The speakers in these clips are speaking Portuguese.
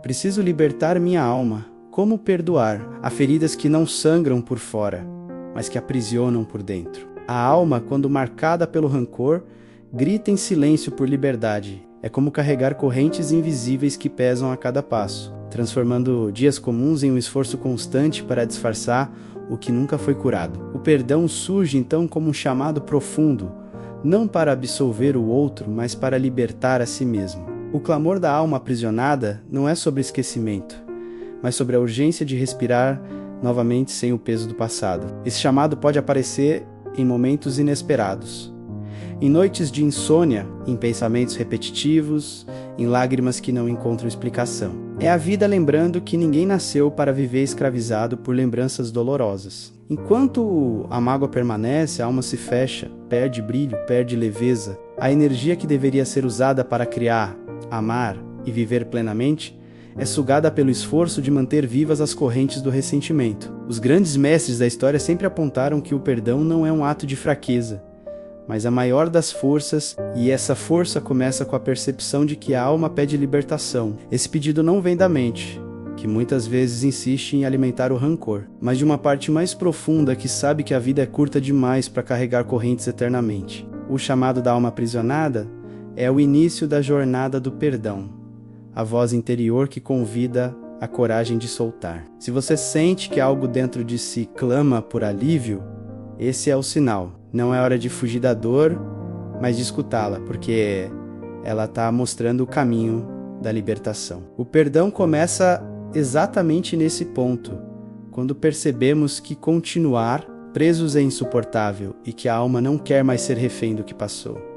Preciso libertar minha alma. Como perdoar? Há feridas que não sangram por fora, mas que aprisionam por dentro. A alma, quando marcada pelo rancor, grita em silêncio por liberdade. É como carregar correntes invisíveis que pesam a cada passo, transformando dias comuns em um esforço constante para disfarçar o que nunca foi curado. O perdão surge então como um chamado profundo, não para absolver o outro, mas para libertar a si mesmo. O clamor da alma aprisionada não é sobre esquecimento, mas sobre a urgência de respirar novamente sem o peso do passado. Esse chamado pode aparecer em momentos inesperados. Em noites de insônia, em pensamentos repetitivos, em lágrimas que não encontram explicação. É a vida lembrando que ninguém nasceu para viver escravizado por lembranças dolorosas. Enquanto a mágoa permanece, a alma se fecha, perde brilho, perde leveza. A energia que deveria ser usada para criar, amar e viver plenamente é sugada pelo esforço de manter vivas as correntes do ressentimento. Os grandes mestres da história sempre apontaram que o perdão não é um ato de fraqueza, mas a maior das forças, e essa força começa com a percepção de que a alma pede libertação. Esse pedido não vem da mente, que muitas vezes insiste em alimentar o rancor, mas de uma parte mais profunda que sabe que a vida é curta demais para carregar correntes eternamente. O chamado da alma aprisionada é o início da jornada do perdão, a voz interior que convida a coragem de soltar. Se você sente que algo dentro de si clama por alívio, esse é o sinal. Não é hora de fugir da dor, mas de escutá-la, porque ela está mostrando o caminho da libertação. O perdão começa exatamente nesse ponto, quando percebemos que continuar presos é insuportável e que a alma não quer mais ser refém do que passou.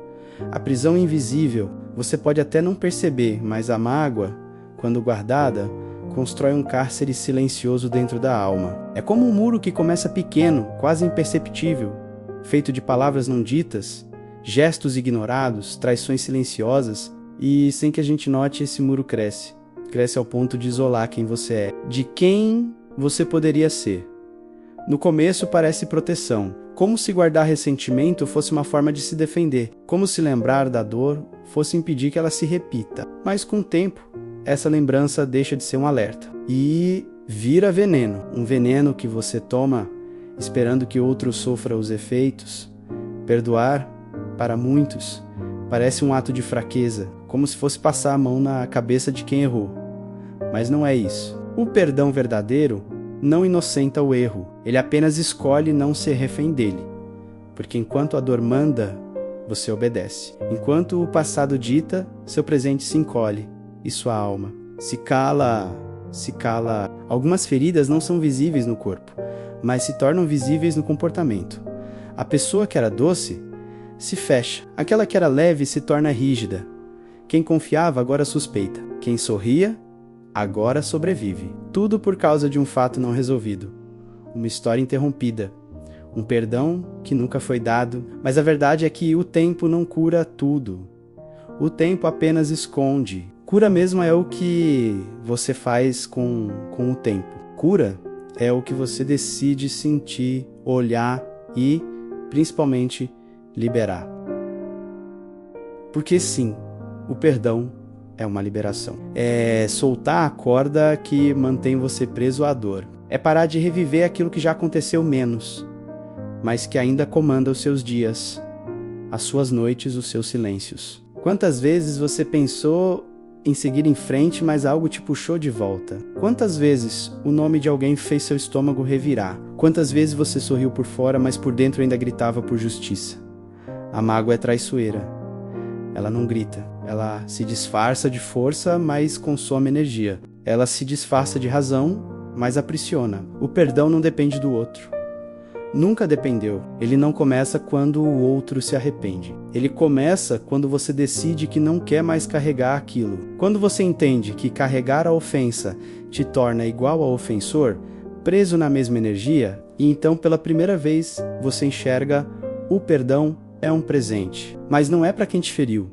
A prisão invisível, você pode até não perceber, mas a mágoa, quando guardada, constrói um cárcere silencioso dentro da alma. É como um muro que começa pequeno, quase imperceptível, feito de palavras não ditas, gestos ignorados, traições silenciosas, e sem que a gente note, esse muro cresce. Cresce ao ponto de isolar quem você é, de quem você poderia ser. No começo parece proteção, como se guardar ressentimento fosse uma forma de se defender, como se lembrar da dor fosse impedir que ela se repita. Mas com o tempo, essa lembrança deixa de ser um alerta e vira veneno, um veneno que você toma esperando que outro sofra os efeitos. Perdoar, para muitos, parece um ato de fraqueza, como se fosse passar a mão na cabeça de quem errou. Mas não é isso. O perdão verdadeiro não inocenta o erro, ele apenas escolhe não ser refém dele. Porque enquanto a dor manda, você obedece. Enquanto o passado dita, seu presente se encolhe e sua alma se cala. Algumas feridas não são visíveis no corpo, mas se tornam visíveis no comportamento. A pessoa que era doce se fecha. Aquela que era leve se torna rígida. Quem confiava agora suspeita. Quem sorria agora sobrevive. Tudo por causa de um fato não resolvido. Uma história interrompida. Um perdão que nunca foi dado. Mas a verdade é que o tempo não cura tudo. O tempo apenas esconde. Cura mesmo é o que você faz com o tempo. Cura é o que você decide sentir, olhar e, principalmente, liberar. Porque sim, o perdão é uma liberação. É soltar a corda que mantém você preso à dor. É parar de reviver aquilo que já aconteceu menos, mas que ainda comanda os seus dias, as suas noites, os seus silêncios. Quantas vezes você pensou em seguir em frente, mas algo te puxou de volta? Quantas vezes o nome de alguém fez seu estômago revirar? Quantas vezes você sorriu por fora, mas por dentro ainda gritava por justiça? A mágoa é traiçoeira. Ela não grita. Ela se disfarça de força, mas consome energia. Ela se disfarça de razão, mas aprisiona. O perdão não depende do outro. Nunca dependeu. Ele não começa quando o outro se arrepende. Ele começa quando você decide que não quer mais carregar aquilo. Quando você entende que carregar a ofensa te torna igual ao ofensor, preso na mesma energia, e então pela primeira vez você enxerga o perdão é um presente. Mas não é para quem te feriu,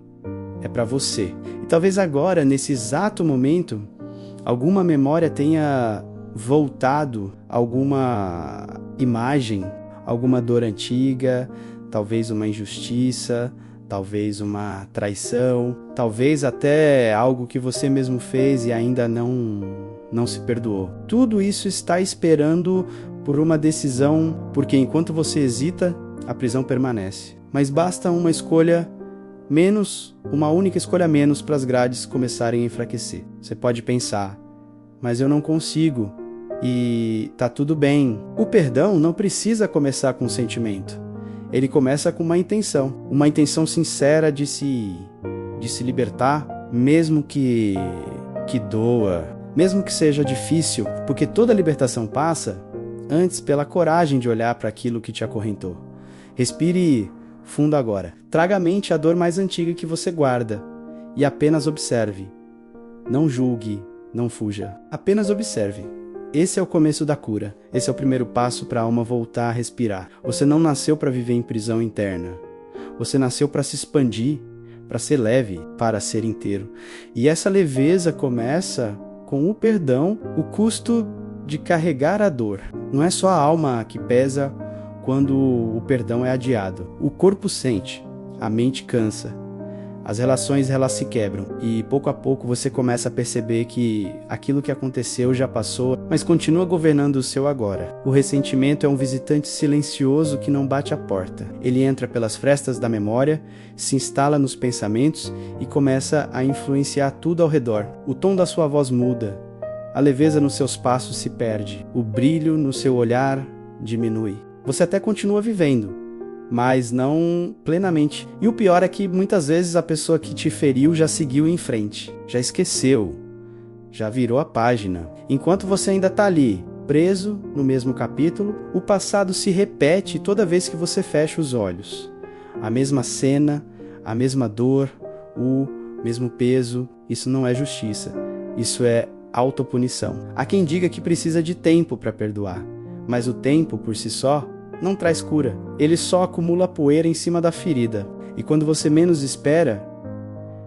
é para você. E talvez agora, nesse exato momento, alguma memória tenha voltado, alguma imagem, alguma dor antiga, talvez uma injustiça, talvez uma traição, talvez até algo que você mesmo fez e ainda não se perdoou. Tudo isso está esperando por uma decisão, porque enquanto você hesita, a prisão permanece. Mas basta uma escolha menos, uma única escolha menos para as grades começarem a enfraquecer. Você pode pensar, mas eu não consigo, e tá tudo bem. O perdão não precisa começar com um sentimento. Ele começa com uma intenção sincera de se libertar, mesmo que doa, mesmo que seja difícil, porque toda libertação passa antes pela coragem de olhar para aquilo que te acorrentou. Respire fundo agora. Traga à mente a dor mais antiga que você guarda e apenas observe. Não julgue, não fuja. Apenas observe. Esse é o começo da cura. Esse é o primeiro passo para a alma voltar a respirar. Você não nasceu para viver em prisão interna. Você nasceu para se expandir, para ser leve, para ser inteiro. E essa leveza começa com o perdão, o custo de carregar a dor. Não é só a alma que pesa quando o perdão é adiado. O corpo sente, a mente cansa, as relações elas se quebram e pouco a pouco você começa a perceber que aquilo que aconteceu já passou, mas continua governando o seu agora. O ressentimento é um visitante silencioso que não bate a porta. Ele entra pelas frestas da memória, se instala nos pensamentos e começa a influenciar tudo ao redor. O tom da sua voz muda, a leveza nos seus passos se perde, o brilho no seu olhar diminui. Você até continua vivendo, mas não plenamente. E o pior é que muitas vezes a pessoa que te feriu já seguiu em frente, já esqueceu, já virou a página. Enquanto você ainda está ali, preso no mesmo capítulo, o passado se repete toda vez que você fecha os olhos. A mesma cena, a mesma dor, o mesmo peso. Isso não é justiça, isso é autopunição. Há quem diga que precisa de tempo para perdoar, mas o tempo por si só não traz cura. Ele só acumula poeira em cima da ferida. E quando você menos espera,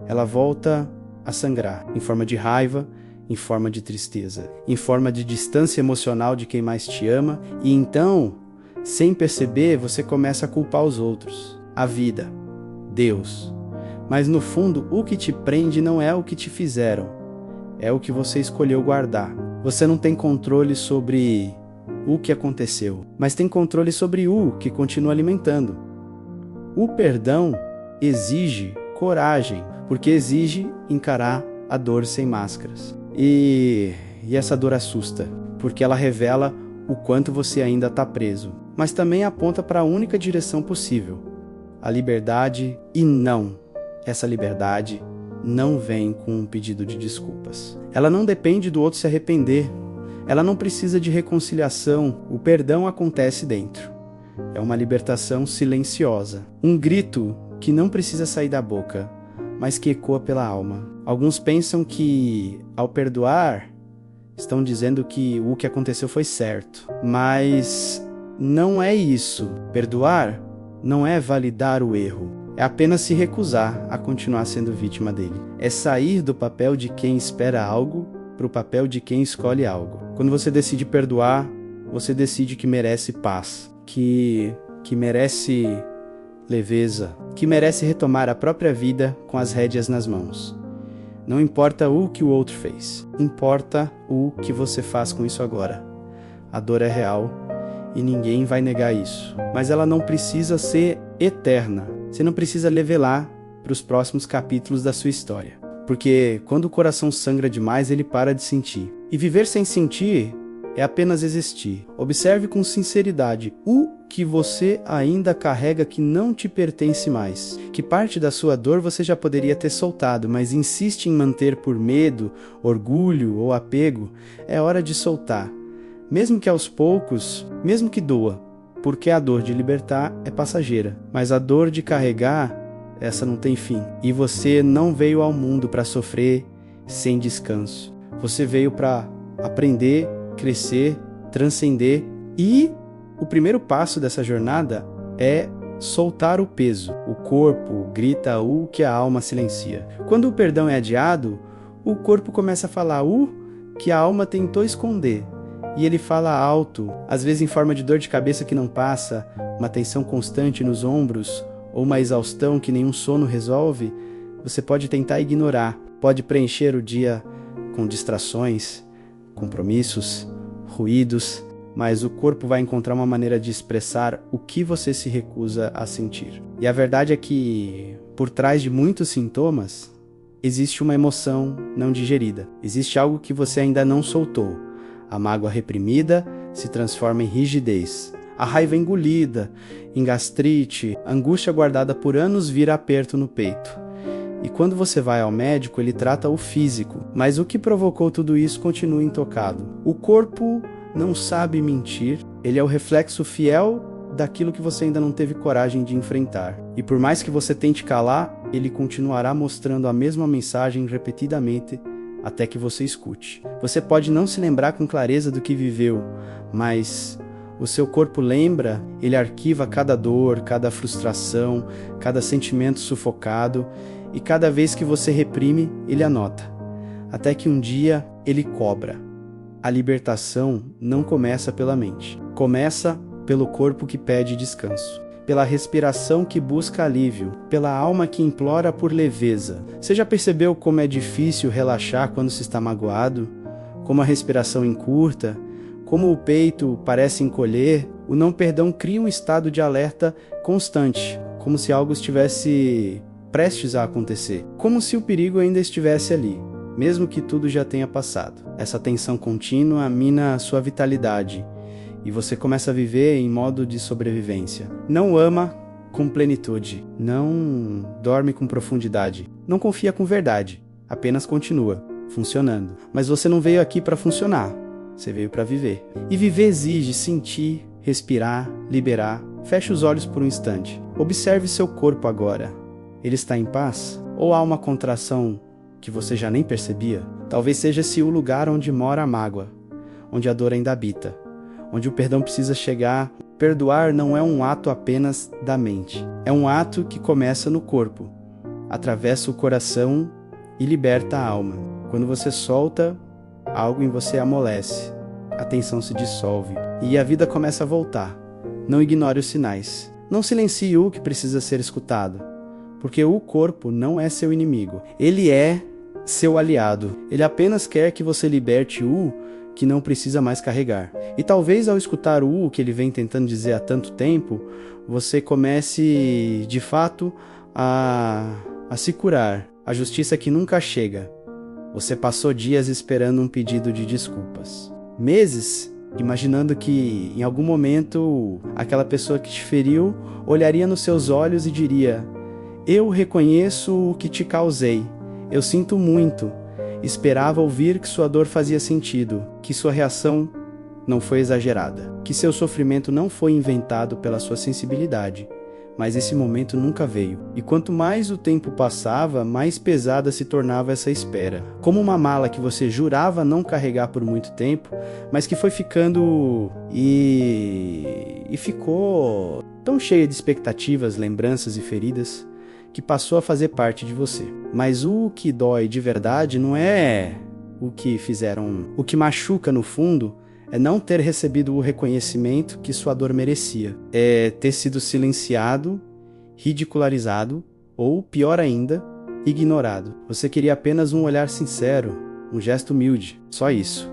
ela volta a sangrar, em forma de raiva, em forma de tristeza, em forma de distância emocional de quem mais te ama. E então, sem perceber, você começa a culpar os outros, a vida, Deus. Mas no fundo, o que te prende não é o que te fizeram, é o que você escolheu guardar. Você não tem controle sobre o que aconteceu, mas tem controle sobre o que continua alimentando. O perdão exige coragem, porque exige encarar a dor sem máscaras. E essa dor assusta, porque ela revela o quanto você ainda está preso, mas também aponta para a única direção possível, a liberdade. E não, essa liberdade não vem com um pedido de desculpas. Ela não depende do outro se arrepender. Ela não precisa de reconciliação, o perdão acontece dentro. É uma libertação silenciosa, um grito que não precisa sair da boca, mas que ecoa pela alma. Alguns pensam que, ao perdoar, estão dizendo que o que aconteceu foi certo, mas não é isso. Perdoar não é validar o erro, é apenas se recusar a continuar sendo vítima dele. É sair do papel de quem espera algo para o papel de quem escolhe algo. Quando você decide perdoar, você decide que merece paz, que merece leveza, que merece retomar a própria vida com as rédeas nas mãos. Não importa o que o outro fez, importa o que você faz com isso agora. A dor é real e ninguém vai negar isso, mas ela não precisa ser eterna. Você não precisa levelar para os próximos capítulos da sua história. Porque quando o coração sangra demais, ele para de sentir. E viver sem sentir é apenas existir. Observe com sinceridade o que você ainda carrega que não te pertence mais. Que parte da sua dor você já poderia ter soltado, mas insiste em manter por medo, orgulho ou apego. É hora de soltar. Mesmo que aos poucos, mesmo que doa. Porque a dor de libertar é passageira. Mas a dor de carregar, essa não tem fim. E você não veio ao mundo para sofrer sem descanso. Você veio para aprender, crescer, transcender. E o primeiro passo dessa jornada é soltar o peso. O corpo grita o que a alma silencia. Quando o perdão é adiado, o corpo começa a falar o que a alma tentou esconder. E ele fala alto, às vezes em forma de dor de cabeça que não passa, uma tensão constante nos ombros, ou uma exaustão que nenhum sono resolve, você pode tentar ignorar, pode preencher o dia com distrações, compromissos, ruídos, mas o corpo vai encontrar uma maneira de expressar o que você se recusa a sentir. E a verdade é que, por trás de muitos sintomas, existe uma emoção não digerida. Existe algo que você ainda não soltou. A mágoa reprimida se transforma em rigidez. A raiva engolida, em gastrite, a angústia guardada por anos vira aperto no peito. E quando você vai ao médico, ele trata o físico, mas o que provocou tudo isso continua intocado. O corpo não sabe mentir, ele é o reflexo fiel daquilo que você ainda não teve coragem de enfrentar. E por mais que você tente calar, ele continuará mostrando a mesma mensagem repetidamente até que você escute. Você pode não se lembrar com clareza do que viveu, mas o seu corpo lembra, ele arquiva cada dor, cada frustração, cada sentimento sufocado, e cada vez que você reprime, ele anota. Até que um dia ele cobra. A libertação não começa pela mente. Começa pelo corpo que pede descanso, pela respiração que busca alívio, pela alma que implora por leveza. Você já percebeu como é difícil relaxar quando se está magoado? Como a respiração encurta? Como o peito parece encolher? O não perdão cria um estado de alerta constante, como se algo estivesse prestes a acontecer, como se o perigo ainda estivesse ali, mesmo que tudo já tenha passado. Essa tensão contínua mina a sua vitalidade e você começa a viver em modo de sobrevivência. Não ama com plenitude, não dorme com profundidade, não confia com verdade, apenas continua funcionando. Mas você não veio aqui para funcionar, você veio para viver. E viver exige sentir, respirar, liberar. Feche os olhos por um instante. Observe seu corpo agora. Ele está em paz? Ou há uma contração que você já nem percebia? Talvez seja esse o lugar onde mora a mágoa, onde a dor ainda habita, onde o perdão precisa chegar. Perdoar não é um ato apenas da mente. É um ato que começa no corpo, atravessa o coração e liberta a alma. Quando você solta, algo em você amolece, a tensão se dissolve e a vida começa a voltar. Não ignore os sinais. Não silencie o que precisa ser escutado, porque o corpo não é seu inimigo. Ele é seu aliado. Ele apenas quer que você liberte o que não precisa mais carregar. E talvez ao escutar o que ele vem tentando dizer há tanto tempo, você comece de fato a se curar. A justiça que nunca chega. Você passou dias esperando um pedido de desculpas. Meses imaginando que em algum momento aquela pessoa que te feriu olharia nos seus olhos e diria: eu reconheço o que te causei. Eu sinto muito. Esperava ouvir que sua dor fazia sentido, que sua reação não foi exagerada, que seu sofrimento não foi inventado pela sua sensibilidade. Mas esse momento nunca veio. E quanto mais o tempo passava, mais pesada se tornava essa espera. Como uma mala que você jurava não carregar por muito tempo, mas que foi ficando e ficou tão cheia de expectativas, lembranças e feridas, que passou a fazer parte de você. Mas o que dói de verdade não é o que fizeram. O que machuca no fundo é não ter recebido o reconhecimento que sua dor merecia. É ter sido silenciado, ridicularizado ou, pior ainda, ignorado. Você queria apenas um olhar sincero, um gesto humilde, só isso.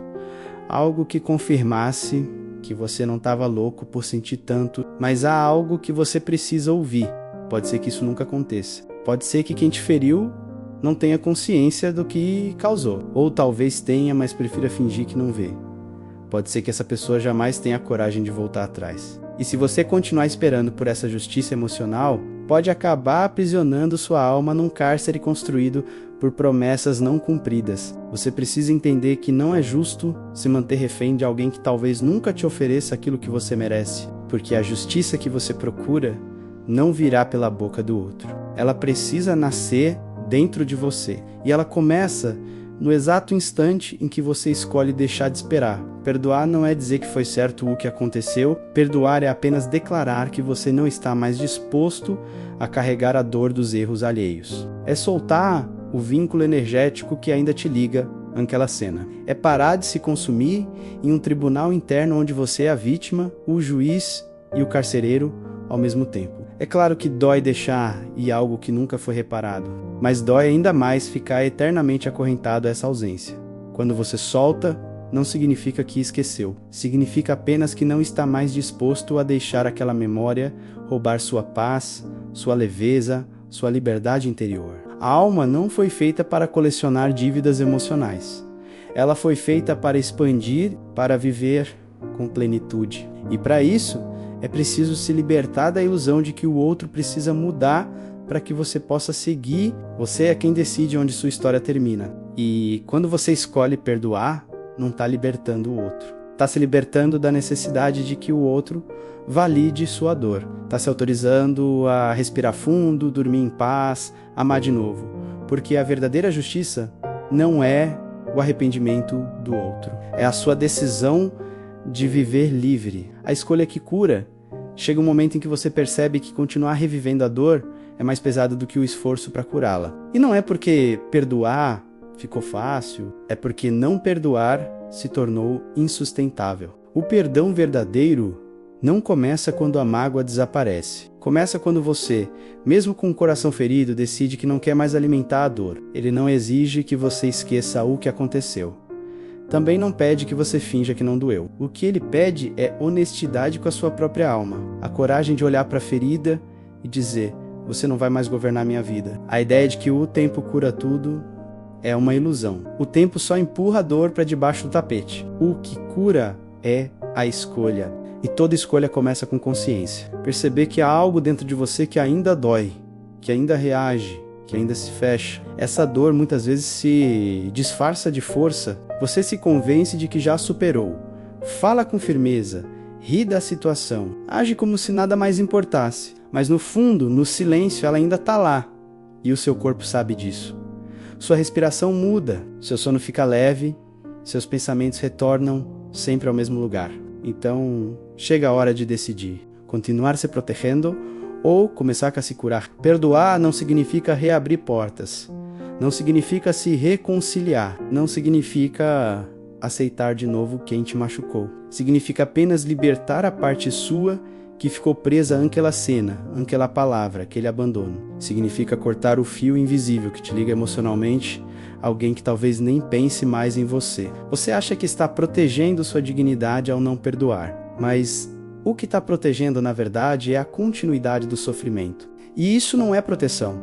Algo que confirmasse que você não estava louco por sentir tanto, mas há algo que você precisa ouvir. Pode ser que isso nunca aconteça. Pode ser que quem te feriu não tenha consciência do que causou. Ou talvez tenha, mas prefira fingir que não vê. Pode ser que essa pessoa jamais tenha a coragem de voltar atrás. E se você continuar esperando por essa justiça emocional, pode acabar aprisionando sua alma num cárcere construído por promessas não cumpridas. Você precisa entender que não é justo se manter refém de alguém que talvez nunca te ofereça aquilo que você merece, porque a justiça que você procura não virá pela boca do outro. Ela precisa nascer dentro de você. E ela começa no exato instante em que você escolhe deixar de esperar. Perdoar não é dizer que foi certo o que aconteceu. Perdoar é apenas declarar que você não está mais disposto a carregar a dor dos erros alheios. É soltar o vínculo energético que ainda te liga àquela cena. É parar de se consumir em um tribunal interno onde você é a vítima, o juiz e o carcereiro ao mesmo tempo. É claro que dói deixar ir algo que nunca foi reparado, mas dói ainda mais ficar eternamente acorrentado a essa ausência. Quando você solta, não significa que esqueceu. Significa apenas que não está mais disposto a deixar aquela memória roubar sua paz, sua leveza, sua liberdade interior. A alma não foi feita para colecionar dívidas emocionais. Ela foi feita para expandir, para viver com plenitude. E para isso, é preciso se libertar da ilusão de que o outro precisa mudar para que você possa seguir. Você é quem decide onde sua história termina. E quando você escolhe perdoar, não está libertando o outro. Está se libertando da necessidade de que o outro valide sua dor. Está se autorizando a respirar fundo, dormir em paz, amar de novo. Porque a verdadeira justiça não é o arrependimento do outro. É a sua decisão de viver livre. A escolha que cura. Chega um momento em que você percebe que continuar revivendo a dor é mais pesado do que o esforço para curá-la. E não é porque perdoar ficou fácil, é porque não perdoar se tornou insustentável. O perdão verdadeiro não começa quando a mágoa desaparece. Começa quando você, mesmo com o coração ferido, decide que não quer mais alimentar a dor. Ele não exige que você esqueça o que aconteceu. Também não pede que você finja que não doeu. O que ele pede é honestidade com a sua própria alma. A coragem de olhar para a ferida e dizer: você não vai mais governar minha vida. A ideia de que o tempo cura tudo é uma ilusão. O tempo só empurra a dor para debaixo do tapete. O que cura é a escolha. E toda escolha começa com consciência. Perceber que há algo dentro de você que ainda dói, que ainda reage, que ainda se fecha. Essa dor muitas vezes se disfarça de força. Você se convence de que já superou. Fala com firmeza, ri da situação, age como se nada mais importasse. Mas no fundo, no silêncio, ela ainda está lá. E o seu corpo sabe disso. Sua respiração muda, seu sono fica leve, seus pensamentos retornam sempre ao mesmo lugar. Então, chega a hora de decidir. Continuar se protegendo ou começar a se curar. Perdoar não significa reabrir portas. Não significa se reconciliar. Não significa aceitar de novo quem te machucou. Significa apenas libertar a parte sua que ficou presa àquela cena, àquela palavra, aquele abandono. Significa cortar o fio invisível que te liga emocionalmente a alguém que talvez nem pense mais em você. Você acha que está protegendo sua dignidade ao não perdoar, mas o que está protegendo, na verdade, é a continuidade do sofrimento. E isso não é proteção,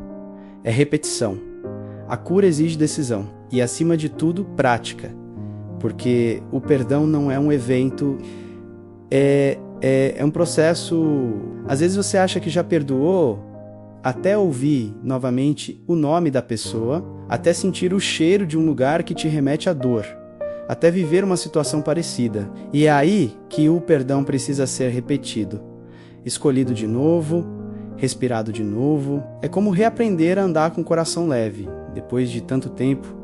é repetição. A cura exige decisão e, acima de tudo, prática, porque o perdão não é um evento, é um processo. Às vezes você acha que já perdoou até ouvir novamente o nome da pessoa, até sentir o cheiro de um lugar que te remete à dor, até viver uma situação parecida. E é aí que o perdão precisa ser repetido, escolhido de novo, respirado de novo. É como reaprender a andar com o coração leve, depois de tanto tempo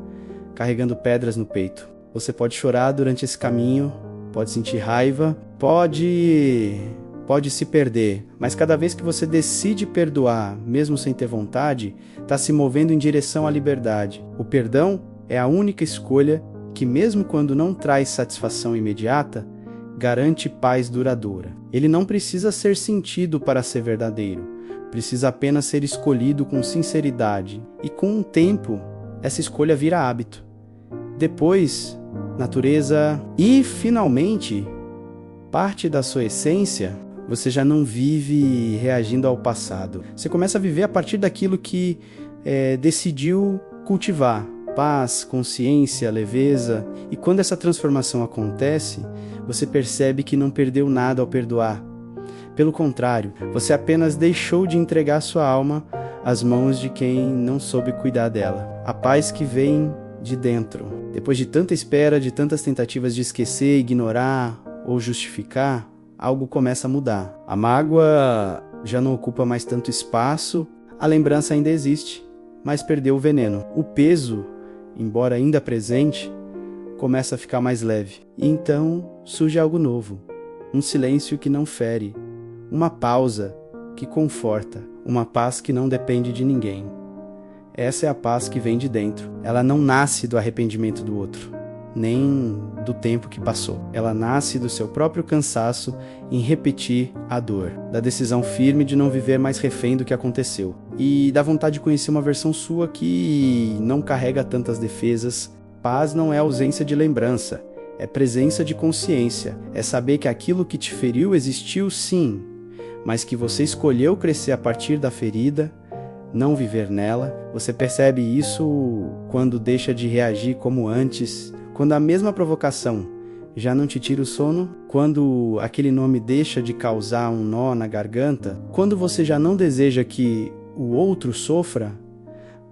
carregando pedras no peito. Você pode chorar durante esse caminho, pode sentir raiva, pode se perder, mas cada vez que você decide perdoar, mesmo sem ter vontade, está se movendo em direção à liberdade. O perdão é a única escolha que, mesmo quando não traz satisfação imediata, garante paz duradoura. Ele não precisa ser sentido para ser verdadeiro, precisa apenas ser escolhido com sinceridade. E com o tempo, essa escolha vira hábito. Depois, natureza e, finalmente, parte da sua essência. Você já não vive reagindo ao passado. Você começa a viver a partir daquilo que decidiu cultivar. Paz, consciência, leveza. E quando essa transformação acontece, você percebe que não perdeu nada ao perdoar. Pelo contrário, você apenas deixou de entregar sua alma às mãos de quem não soube cuidar dela. A paz que vem de dentro. Depois de tanta espera, de tantas tentativas de esquecer, ignorar ou justificar, algo começa a mudar. A mágoa já não ocupa mais tanto espaço, a lembrança ainda existe, mas perdeu o veneno. O peso, embora ainda presente, começa a ficar mais leve. E então surge algo novo, um silêncio que não fere, uma pausa que conforta, uma paz que não depende de ninguém. Essa é a paz que vem de dentro. Ela não nasce do arrependimento do outro, nem do tempo que passou. Ela nasce do seu próprio cansaço em repetir a dor, da decisão firme de não viver mais refém do que aconteceu, e da vontade de conhecer uma versão sua que não carrega tantas defesas. Paz não é ausência de lembrança, é presença de consciência, é saber que aquilo que te feriu existiu sim, mas que você escolheu crescer a partir da ferida, não viver nela. Você percebe isso quando deixa de reagir como antes, quando a mesma provocação já não te tira o sono, quando aquele nome deixa de causar um nó na garganta, quando você já não deseja que o outro sofra,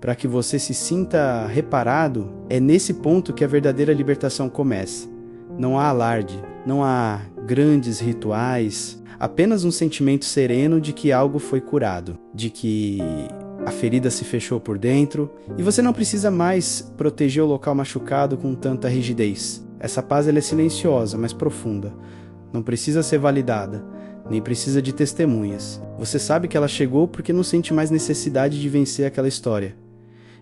para que você se sinta reparado. É nesse ponto que a verdadeira libertação começa. Não há alarde, não há grandes rituais, apenas um sentimento sereno de que algo foi curado, de que a ferida se fechou por dentro, e você não precisa mais proteger o local machucado com tanta rigidez. Essa paz ela é silenciosa, mas profunda. Não precisa ser validada, nem precisa de testemunhas. Você sabe que ela chegou porque não sente mais necessidade de vencer aquela história,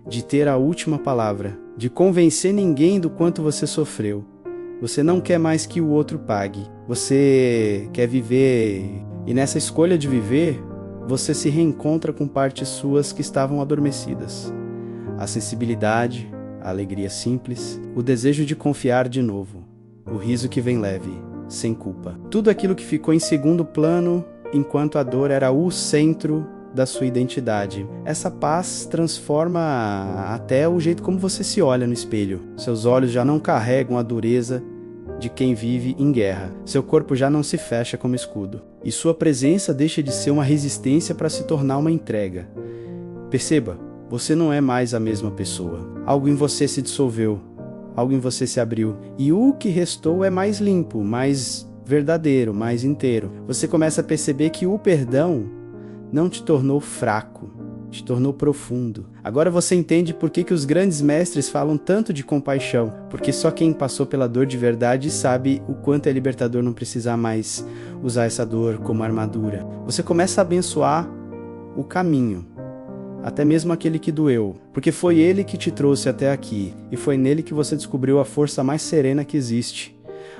de ter a última palavra, de convencer ninguém do quanto você sofreu. Você não quer mais que o outro pague. Você quer viver, e nessa escolha de viver, você se reencontra com partes suas que estavam adormecidas. A sensibilidade, a alegria simples, o desejo de confiar de novo, o riso que vem leve, sem culpa. Tudo aquilo que ficou em segundo plano, enquanto a dor era o centro da sua identidade. Essa paz transforma até o jeito como você se olha no espelho. Seus olhos já não carregam a dureza de quem vive em guerra. Seu corpo já não se fecha como escudo. E sua presença deixa de ser uma resistência para se tornar uma entrega. Perceba, você não é mais a mesma pessoa. Algo em você se dissolveu, algo em você se abriu, e o que restou é mais limpo, mais verdadeiro, mais inteiro. Você começa a perceber que o perdão não te tornou fraco, te tornou profundo. Agora você entende por que os grandes mestres falam tanto de compaixão, porque só quem passou pela dor de verdade sabe o quanto é libertador não precisar mais usar essa dor como armadura. Você começa a abençoar o caminho, até mesmo aquele que doeu, porque foi ele que te trouxe até aqui, e foi nele que você descobriu a força mais serena que existe,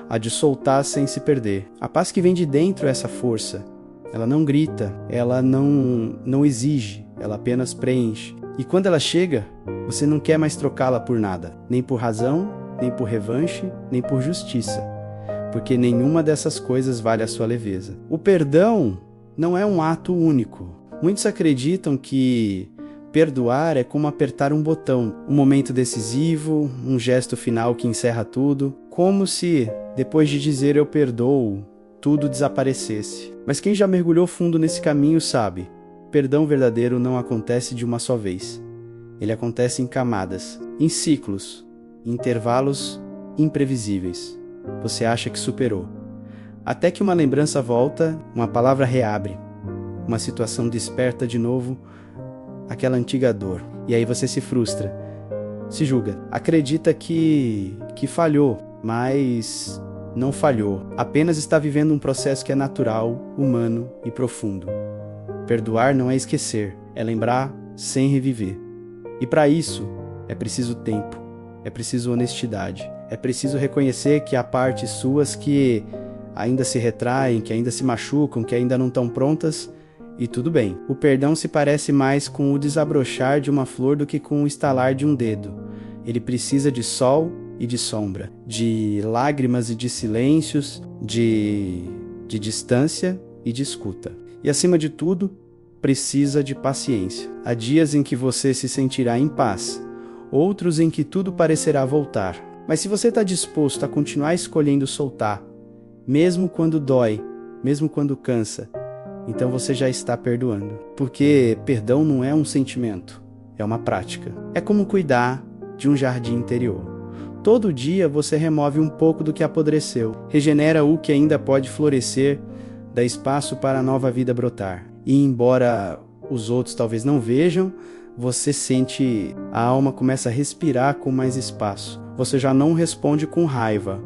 a de soltar sem se perder. A paz que vem de dentro é essa força. Ela não grita, ela não exige, ela apenas preenche. E quando ela chega, você não quer mais trocá-la por nada, nem por razão, nem por revanche, nem por justiça, porque nenhuma dessas coisas vale a sua leveza. O perdão não é um ato único. Muitos acreditam que perdoar é como apertar um botão, um momento decisivo, um gesto final que encerra tudo, como se, depois de dizer eu perdoo, tudo desaparecesse. Mas quem já mergulhou fundo nesse caminho sabe, perdão verdadeiro não acontece de uma só vez. Ele acontece em camadas, em ciclos, em intervalos imprevisíveis. Você acha que superou. Até que uma lembrança volta, uma palavra reabre, uma situação desperta de novo aquela antiga dor. E aí você se frustra, se julga, acredita que falhou, mas não falhou, apenas está vivendo um processo que é natural, humano e profundo. Perdoar não é esquecer, é lembrar sem reviver. E para isso, é preciso tempo, é preciso honestidade, é preciso reconhecer que há partes suas que ainda se retraem, que ainda se machucam, que ainda não estão prontas, e tudo bem. O perdão se parece mais com o desabrochar de uma flor do que com o estalar de um dedo. Ele precisa de sol e de sombra, de lágrimas e de silêncios, de distância e de escuta. E acima de tudo, precisa de paciência. Há dias em que você se sentirá em paz, outros em que tudo parecerá voltar. Mas se você está disposto a continuar escolhendo soltar, mesmo quando dói, mesmo quando cansa, então você já está perdoando. Porque perdão não é um sentimento, é uma prática. É como cuidar de um jardim interior. Todo dia você remove um pouco do que apodreceu, regenera o que ainda pode florescer, dá espaço para a nova vida brotar. E embora os outros talvez não vejam, você sente a alma começa a respirar com mais espaço. Você já não responde com raiva,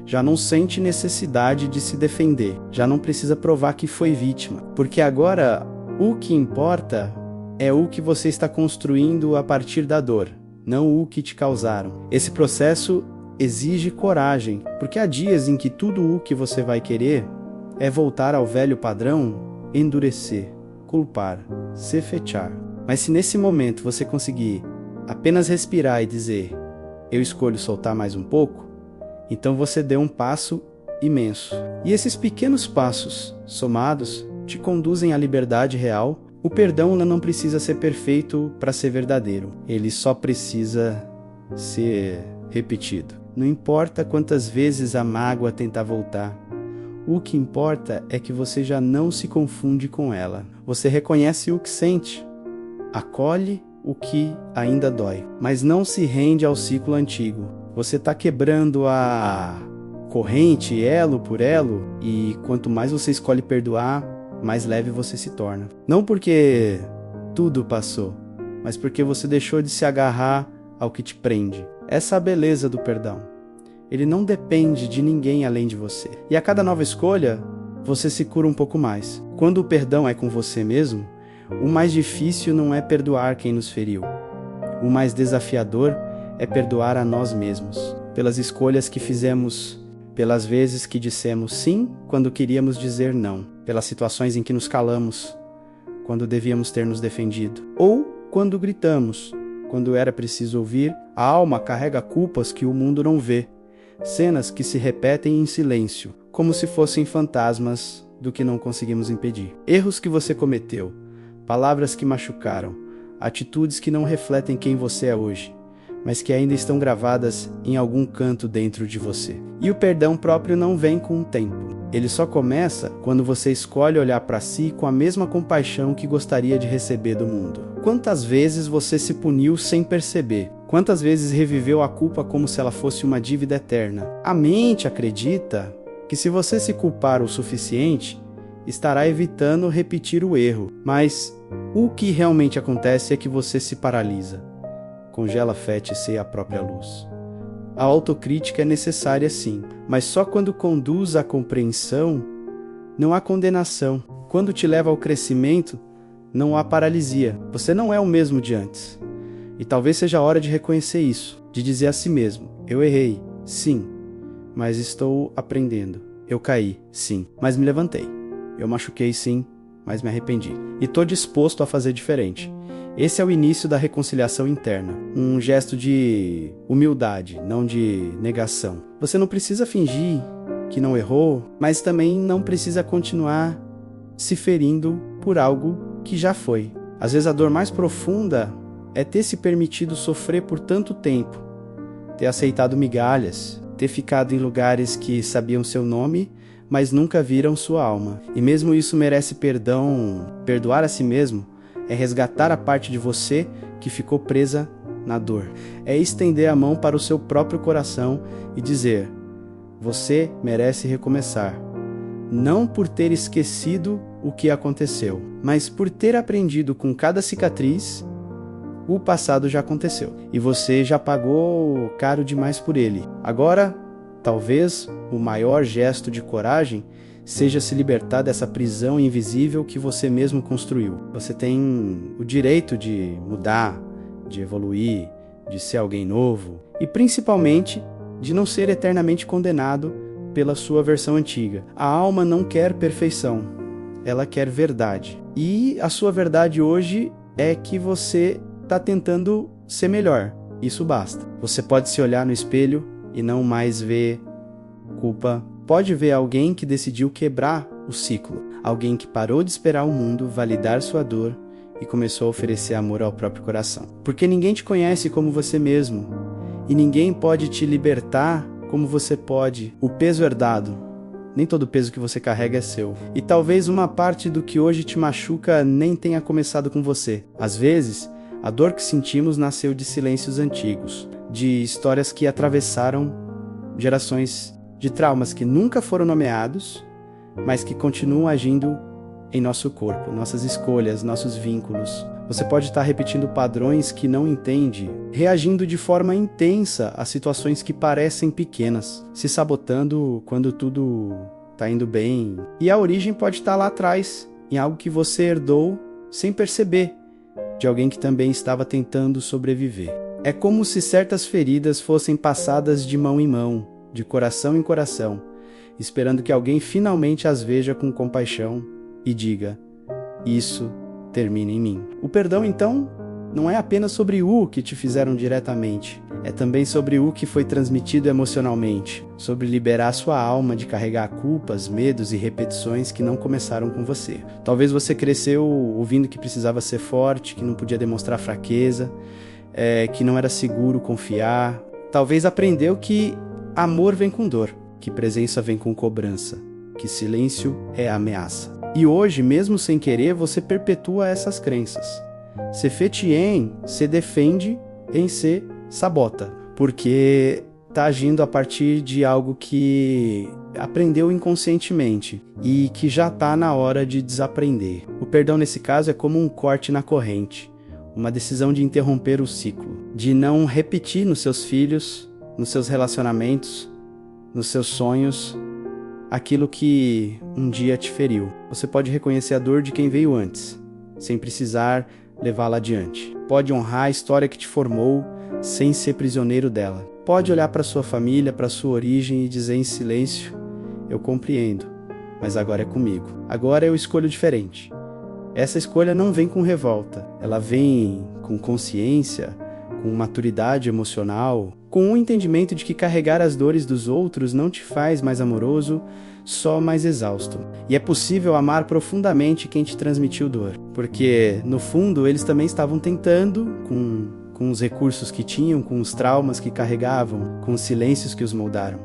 já não sente necessidade de se defender, já não precisa provar que foi vítima, porque agora o que importa é o que você está construindo a partir da dor, não o que te causaram. Esse processo exige coragem, porque há dias em que tudo o que você vai querer é voltar ao velho padrão, endurecer, culpar, se fechar. Mas se nesse momento você conseguir apenas respirar e dizer, eu escolho soltar mais um pouco, então você deu um passo imenso. E esses pequenos passos, somados, te conduzem à liberdade real. O perdão não precisa ser perfeito para ser verdadeiro. Ele só precisa ser repetido. Não importa quantas vezes a mágoa tentar voltar. O que importa é que você já não se confunde com ela. Você reconhece o que sente, acolhe o que ainda dói, mas não se rende ao ciclo antigo. Você está quebrando a corrente, elo por elo, e quanto mais você escolhe perdoar, mais leve você se torna. Não porque tudo passou, mas porque você deixou de se agarrar ao que te prende. Essa é a beleza do perdão. Ele não depende de ninguém além de você. E a cada nova escolha, você se cura um pouco mais. Quando o perdão é com você mesmo, o mais difícil não é perdoar quem nos feriu. O mais desafiador é perdoar a nós mesmos, pelas escolhas que fizemos, pelas vezes que dissemos sim quando queríamos dizer não, pelas situações em que nos calamos, quando devíamos ter nos defendido, ou quando gritamos, quando era preciso ouvir. A alma carrega culpas que o mundo não vê, cenas que se repetem em silêncio, como se fossem fantasmas do que não conseguimos impedir. Erros que você cometeu, palavras que machucaram, atitudes que não refletem quem você é hoje, mas que ainda estão gravadas em algum canto dentro de você. E o perdão próprio não vem com o tempo. Ele só começa quando você escolhe olhar para si com a mesma compaixão que gostaria de receber do mundo. Quantas vezes você se puniu sem perceber? Quantas vezes reviveu a culpa como se ela fosse uma dívida eterna? A mente acredita que se você se culpar o suficiente, estará evitando repetir o erro. Mas o que realmente acontece é que você se paralisa. Congela a fé e ser a própria luz. A autocrítica é necessária sim, mas só quando conduz à compreensão, não há condenação. Quando te leva ao crescimento, não há paralisia. Você não é o mesmo de antes. E talvez seja a hora de reconhecer isso, de dizer a si mesmo, eu errei, sim, mas estou aprendendo. Eu caí, sim, mas me levantei. Eu machuquei, sim, mas me arrependi. E estou disposto a fazer diferente. Esse é o início da reconciliação interna, um gesto de humildade, não de negação. Você não precisa fingir que não errou, mas também não precisa continuar se ferindo por algo que já foi. Às vezes a dor mais profunda é ter se permitido sofrer por tanto tempo, ter aceitado migalhas, ter ficado em lugares que sabiam seu nome, mas nunca viram sua alma. E mesmo isso merece perdão. Perdoar a si mesmo é resgatar a parte de você que ficou presa na dor. É estender a mão para o seu próprio coração e dizer, você merece recomeçar. Não por ter esquecido o que aconteceu, mas por ter aprendido com cada cicatriz. O passado já aconteceu e você já pagou caro demais por ele. Agora, talvez o maior gesto de coragem seja se libertar dessa prisão invisível que você mesmo construiu. Você tem o direito de mudar, de evoluir, de ser alguém novo e principalmente de não ser eternamente condenado pela sua versão antiga. A alma não quer perfeição, ela quer verdade. E a sua verdade hoje é que você está tentando ser melhor. Isso basta. Você pode se olhar no espelho e não mais ver culpa. Pode ver alguém que decidiu quebrar o ciclo. Alguém que parou de esperar o mundo validar sua dor e começou a oferecer amor ao próprio coração. Porque ninguém te conhece como você mesmo. E ninguém pode te libertar como você pode. O peso herdado. Nem todo peso que você carrega é seu. E talvez uma parte do que hoje te machuca nem tenha começado com você. Às vezes, a dor que sentimos nasceu de silêncios antigos, de histórias que atravessaram gerações, de traumas que nunca foram nomeados, mas que continuam agindo em nosso corpo, nossas escolhas, nossos vínculos. Você pode estar repetindo padrões que não entende, reagindo de forma intensa a situações que parecem pequenas, se sabotando quando tudo está indo bem. E a origem pode estar lá atrás, em algo que você herdou sem perceber, de alguém que também estava tentando sobreviver. É como se certas feridas fossem passadas de mão em mão, de coração em coração, esperando que alguém finalmente as veja com compaixão e diga: isso termina em mim. O perdão, então, não é apenas sobre o que te fizeram diretamente, é também sobre o que foi transmitido emocionalmente, sobre liberar sua alma de carregar culpas, medos e repetições que não começaram com você. Talvez você cresceu ouvindo que precisava ser forte, que não podia demonstrar fraqueza, que não era seguro confiar. Talvez aprendeu que amor vem com dor, que presença vem com cobrança, que silêncio é ameaça. E hoje, mesmo sem querer, você perpetua essas crenças. Se fetien, se defende, em se sabota, porque está agindo a partir de algo que aprendeu inconscientemente e que já está na hora de desaprender. O perdão nesse caso é como um corte na corrente, uma decisão de interromper o ciclo, de não repetir nos seus filhos, nos seus relacionamentos, nos seus sonhos, aquilo que um dia te feriu. Você pode reconhecer a dor de quem veio antes, sem precisar levá-la adiante. Pode honrar a história que te formou, sem ser prisioneiro dela. Pode olhar para sua família, para sua origem e dizer em silêncio: eu compreendo, mas agora é comigo. Agora eu escolho diferente. Essa escolha não vem com revolta, ela vem com consciência, com maturidade emocional, com o entendimento de que carregar as dores dos outros não te faz mais amoroso, só mais exausto. E é possível amar profundamente quem te transmitiu dor, porque, no fundo, eles também estavam tentando, com os recursos que tinham, com os traumas que carregavam, com os silêncios que os moldaram.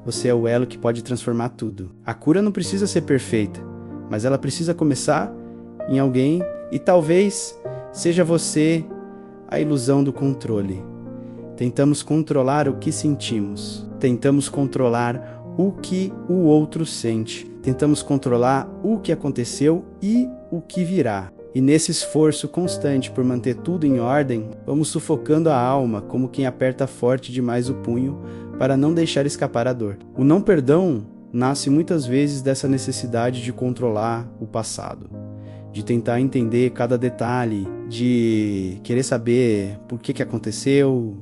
Você é o elo que pode transformar tudo. A cura não precisa ser perfeita, mas ela precisa começar em alguém, e talvez seja você a ilusão do controle. Tentamos controlar o que sentimos, tentamos controlar o que o outro sente, tentamos controlar o que aconteceu e o que virá. E nesse esforço constante por manter tudo em ordem, vamos sufocando a alma como quem aperta forte demais o punho para não deixar escapar a dor. O não perdão nasce muitas vezes dessa necessidade de controlar o passado, de tentar entender cada detalhe, de querer saber por que aconteceu,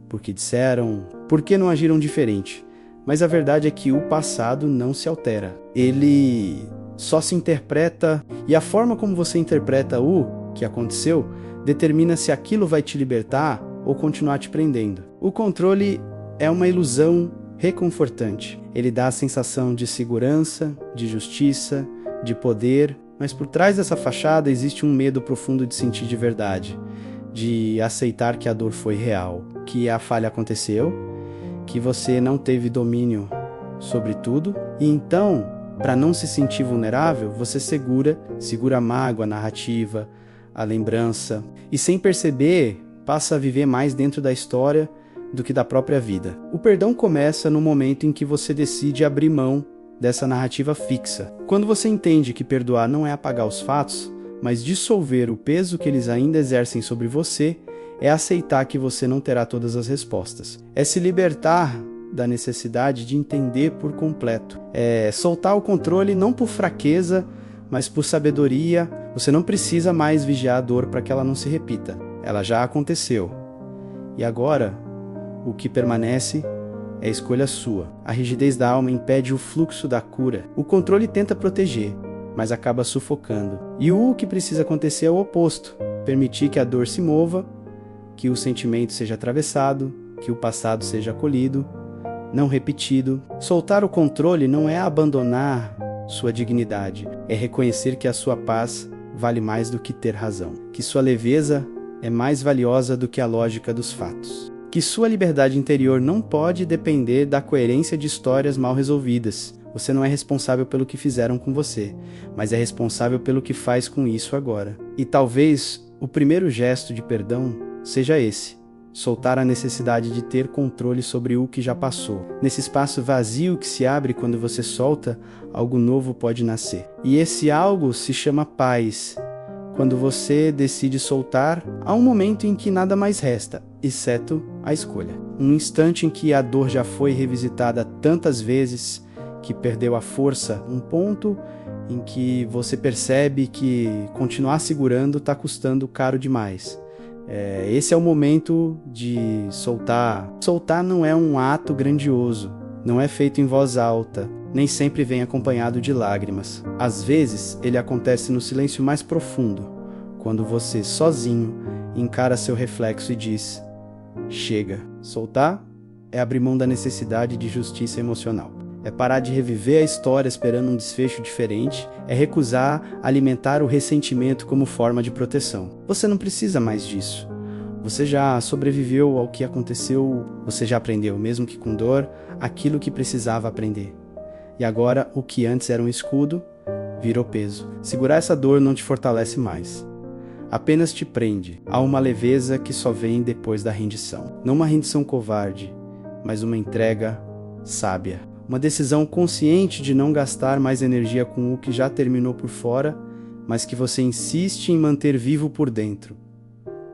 por que disseram, por que não agiram diferente. Mas a verdade é que o passado não se altera. Ele só se interpreta, e a forma como você interpreta o que aconteceu determina se aquilo vai te libertar ou continuar te prendendo. O controle é uma ilusão reconfortante. Ele dá a sensação de segurança, de justiça, de poder, mas por trás dessa fachada existe um medo profundo de sentir de verdade, de aceitar que a dor foi real, que a falha aconteceu, que você não teve domínio sobre tudo, e então, para não se sentir vulnerável, você segura a mágoa, a narrativa, a lembrança, e sem perceber, passa a viver mais dentro da história do que da própria vida. O perdão começa no momento em que você decide abrir mão dessa narrativa fixa. Quando você entende que perdoar não é apagar os fatos, mas dissolver o peso que eles ainda exercem sobre você, é aceitar que você não terá todas as respostas. É se libertar da necessidade de entender por completo. É soltar o controle não por fraqueza, mas por sabedoria. Você não precisa mais vigiar a dor para que ela não se repita. Ela já aconteceu. E agora, o que permanece é escolha sua. A rigidez da alma impede o fluxo da cura. O controle tenta proteger, mas acaba sufocando. E o que precisa acontecer é o oposto. Permitir que a dor se mova, que o sentimento seja atravessado, que o passado seja acolhido, não repetido. Soltar o controle não é abandonar sua dignidade, é reconhecer que a sua paz vale mais do que ter razão, que sua leveza é mais valiosa do que a lógica dos fatos, que sua liberdade interior não pode depender da coerência de histórias mal resolvidas. Você não é responsável pelo que fizeram com você, mas é responsável pelo que faz com isso agora. E talvez o primeiro gesto de perdão seja esse: soltar a necessidade de ter controle sobre o que já passou. Nesse espaço vazio que se abre quando você solta, algo novo pode nascer. E esse algo se chama paz. Quando você decide soltar, há um momento em que nada mais resta, exceto a escolha. Um instante em que a dor já foi revisitada tantas vezes que perdeu a força. Um ponto em que você percebe que continuar segurando está custando caro demais. Esse é o momento de soltar. Soltar não é um ato grandioso, não é feito em voz alta, nem sempre vem acompanhado de lágrimas. Às vezes, ele acontece no silêncio mais profundo, quando você, sozinho, encara seu reflexo e diz: chega. Soltar é abrir mão da necessidade de justiça emocional. É parar de reviver a história esperando um desfecho diferente, é recusar alimentar o ressentimento como forma de proteção. Você não precisa mais disso. Você já sobreviveu ao que aconteceu, você já aprendeu, mesmo que com dor, aquilo que precisava aprender. E agora, o que antes era um escudo, virou peso. Segurar essa dor não te fortalece mais. Apenas te prende a uma leveza que só vem depois da rendição. Não uma rendição covarde, mas uma entrega sábia. Uma decisão consciente de não gastar mais energia com o que já terminou por fora, mas que você insiste em manter vivo por dentro.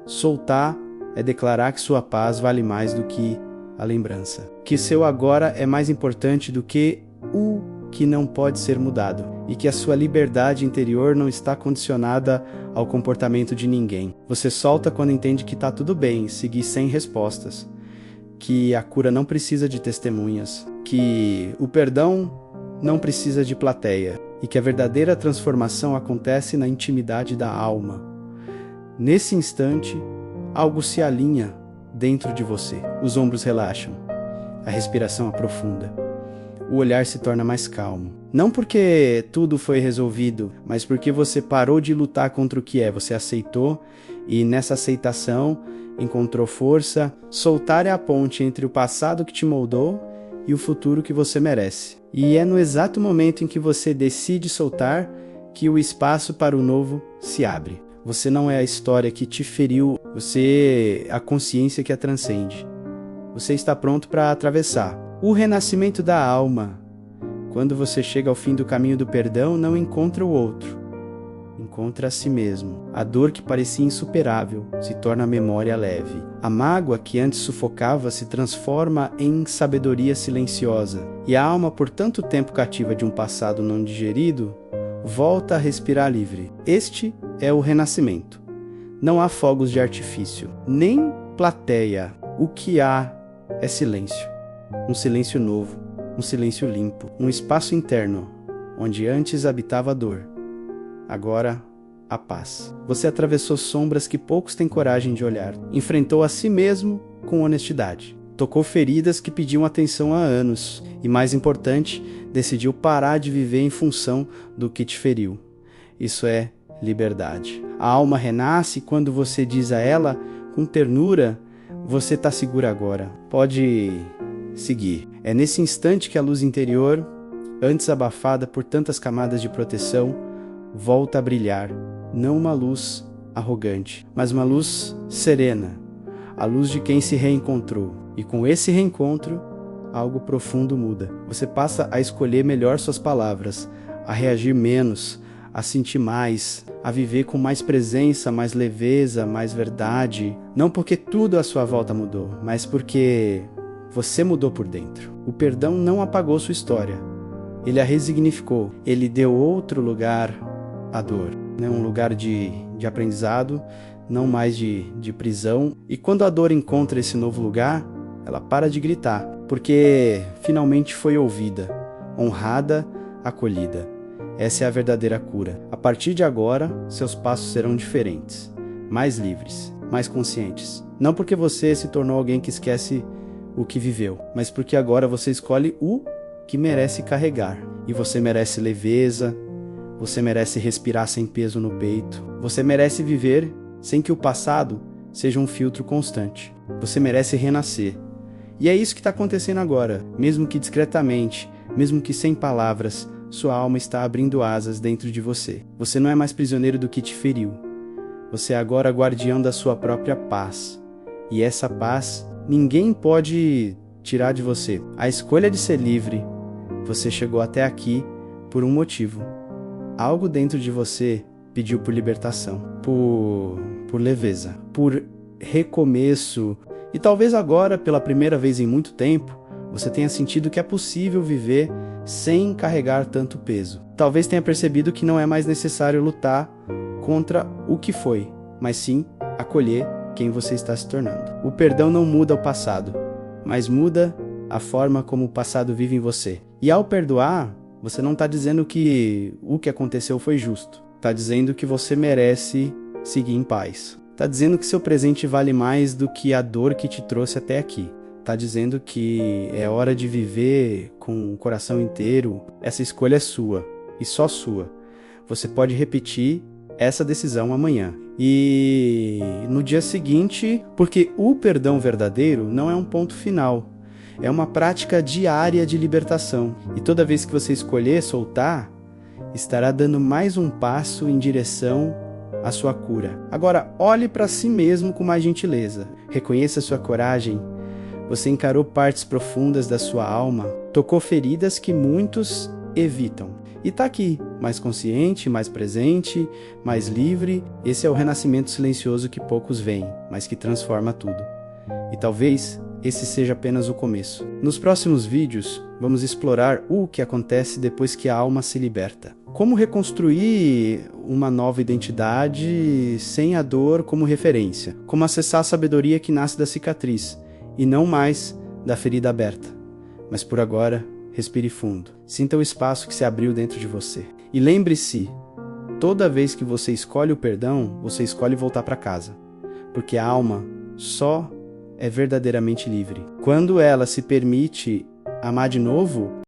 Soltar é declarar que sua paz vale mais do que a lembrança. Que seu agora é mais importante do que o que não pode ser mudado. E que a sua liberdade interior não está condicionada ao comportamento de ninguém. Você solta quando entende que está tudo bem, seguir sem respostas. Que a cura não precisa de testemunhas. Que o perdão não precisa de plateia. E que a verdadeira transformação acontece na intimidade da alma. Nesse instante, algo se alinha dentro de você. Os ombros relaxam. A respiração aprofunda. O olhar se torna mais calmo. Não porque tudo foi resolvido, mas porque você parou de lutar contra o que é. Você aceitou e nessa aceitação encontrou força. Soltar é a ponte entre o passado que te moldou e o futuro que você merece. E é no exato momento em que você decide soltar que o espaço para o novo se abre. Você não é a história que te feriu, você é a consciência que a transcende. Você está pronto para atravessar. O renascimento da alma. Quando você chega ao fim do caminho do perdão, não encontra o outro. Encontra a si mesmo. A dor que parecia insuperável se torna memória leve. A mágoa que antes sufocava se transforma em sabedoria silenciosa. E a alma, por tanto tempo cativa de um passado não digerido, volta a respirar livre. Este é o renascimento. Não há fogos de artifício, nem plateia. O que há é silêncio. Um silêncio novo, um silêncio limpo, um espaço interno, onde antes habitava a dor. Agora, a paz. Você atravessou sombras que poucos têm coragem de olhar. Enfrentou a si mesmo com honestidade. Tocou feridas que pediam atenção há anos. E mais importante, decidiu parar de viver em função do que te feriu. Isso é liberdade. A alma renasce quando você diz a ela, com ternura, você está segura agora. Pode seguir. É nesse instante que a luz interior, antes abafada por tantas camadas de proteção, volta a brilhar. Não uma luz arrogante, mas uma luz serena. A luz de quem se reencontrou. E com esse reencontro, algo profundo muda. Você passa a escolher melhor suas palavras, a reagir menos, a sentir mais, a viver com mais presença, mais leveza, mais verdade. Não porque tudo à sua volta mudou, mas porque você mudou por dentro. O perdão não apagou sua história. Ele a resignificou. Ele deu outro lugar à dor. Um lugar de aprendizado, não mais de prisão. E quando a dor encontra esse novo lugar, ela para de gritar, porque finalmente foi ouvida, honrada, acolhida. Essa é a verdadeira cura. A partir de agora, seus passos serão diferentes, mais livres, mais conscientes. Não porque você se tornou alguém que esquece o que viveu, mas porque agora você escolhe o que merece carregar. E você merece leveza, você merece respirar sem peso no peito, você merece viver sem que o passado seja um filtro constante. Você merece renascer. E é isso que está acontecendo agora, mesmo que discretamente, mesmo que sem palavras, sua alma está abrindo asas dentro de você. Você não é mais prisioneiro do que te feriu. Você é agora guardião da sua própria paz. E essa paz, ninguém pode tirar de você. A escolha de ser livre, você chegou até aqui por um motivo. Algo dentro de você pediu por libertação, por leveza, por recomeço. E talvez agora, pela primeira vez em muito tempo, você tenha sentido que é possível viver sem carregar tanto peso. Talvez tenha percebido que não é mais necessário lutar contra o que foi, mas sim acolher quem você está se tornando. O perdão não muda o passado, mas muda a forma como o passado vive em você. E ao perdoar, você não está dizendo que o que aconteceu foi justo. Está dizendo que você merece seguir em paz. Está dizendo que seu presente vale mais do que a dor que te trouxe até aqui. Está dizendo que é hora de viver com o coração inteiro. Essa escolha é sua, e só sua. Você pode repetir essa decisão amanhã. E no dia seguinte, porque o perdão verdadeiro não é um ponto final. É uma prática diária de libertação. E toda vez que você escolher soltar, estará dando mais um passo em direção à sua cura. Agora, olhe para si mesmo com mais gentileza. Reconheça sua coragem. Você encarou partes profundas da sua alma, tocou feridas que muitos evitam. E está aqui, mais consciente, mais presente, mais livre. Esse é o renascimento silencioso que poucos veem, mas que transforma tudo. E talvez esse seja apenas o começo. Nos próximos vídeos, vamos explorar o que acontece depois que a alma se liberta. Como reconstruir uma nova identidade sem a dor como referência. Como acessar a sabedoria que nasce da cicatriz, e não mais da ferida aberta. Mas por agora, respire fundo. Sinta o espaço que se abriu dentro de você. E lembre-se, toda vez que você escolhe o perdão, você escolhe voltar para casa. Porque a alma só é verdadeiramente livre quando ela se permite amar de novo